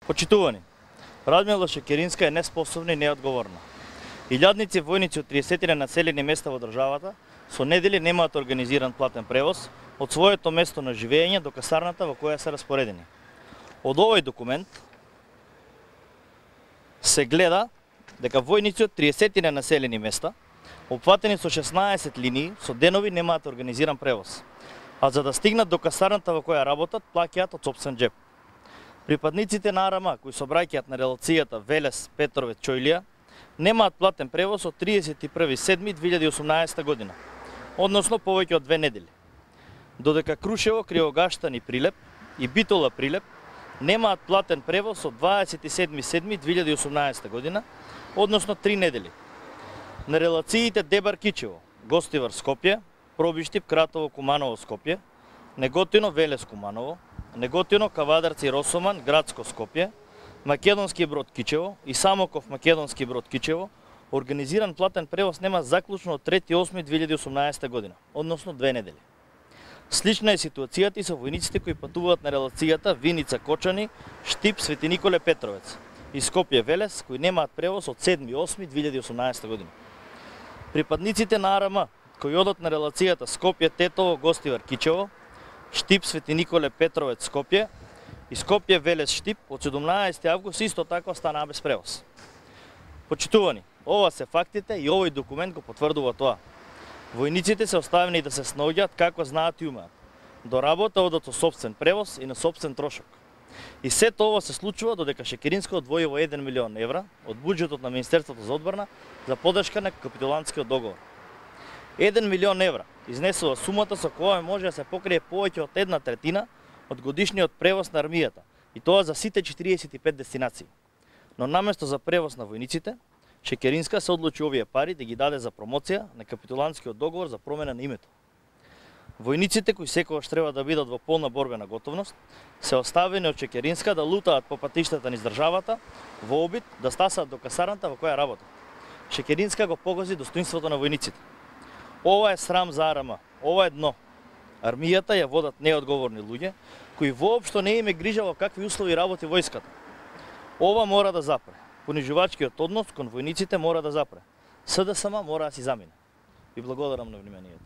Почитувани, Радмила Шекеринска е неспособна и неодговорна. Илјадници војници од 30 населени места во државата со недели немаат организиран платен превоз од своето место на живење до касарната во која се распоредени. Од овој документ се гледа дека војници од 30 населени места, опфатени со 16 линии, со денови немаат организиран превоз, а за да стигнат до касарната во која работат, плаќаат од сопствен джеп. Припадниците на АРМА, кои сообраќаат на релацијата Велес-Петровец-Чојлија, немаат платен превоз од 31.7.2018 година, односно повеќе од 2 недели. Додека Крушево, Кривогаштан и Прилеп и Битола Прилеп немаат платен превоз од 27.7.2018 година, односно 3 недели. На релациите Дебар-Кичево, Гостивар-Скопје, Пробиштип, Кратово-Куманово-Скопје, Неготино-Велес-Куманово, Неготино-Кавадарци-Росоман, Градско-Скопје, Македонски Брод Кичево и Самоков Македонски Брод Кичево, организиран платен превоз нема заклучно од 3.8.2018 година, односно 2 недели. Слична е ситуацијата и со војниците кои патуваат на релацијата Виница-Кочани, Штип, Свети Николе Петровец и Скопје-Велес, кои немаат превоз од 7.8.2018 година. Припадниците на АРМА кои одат на релацијата Скопје-Тетово, Гостивар-Кичево, Штип, Свети Николе Петровец, Скопје и Скопје-Велес, Штип од 17 август исто така останаа без превоз. Почитувани, ова се фактите и овој документ го потврдува тоа. Војниците се оставени да се снаоѓаат како знаат и умеат. До работа одат со сопствен превоз и на сопствен трошок. И сето ова се случува додека Шекеринска одвојува 1 милион евра од буџетот на Министерството за одбрана за поддршка на капитулантскиот договор. 1 милион евра изнесува сумата со која може да се покрие повеќе од 1/3 од годишниот превоз на армијата, и тоа за сите 45 дестинации. Но наместо за превоз на војниците, Шекеринска се одлучи овие пари да ги даде за промоција на капитулантскиот договор за промена на името. Војниците кои секогаш треба да бидат во полна борбена готовност, се оставени од Шекеринска да лутаат по патиштата низ државата во обид да стасаат до касарната во која работат. Шекеринска го погози достоинството на војниците. Ова е срам за АРМА, ова е дно. Армијата ја водат неодговорни луѓе, кои воопшто не им е грижа во какви услови работи војската. Ова мора да запре. Понижувачкиот однос кон војниците мора да запре. СДСМ мора да си замине. Ви благодарам на вниманието.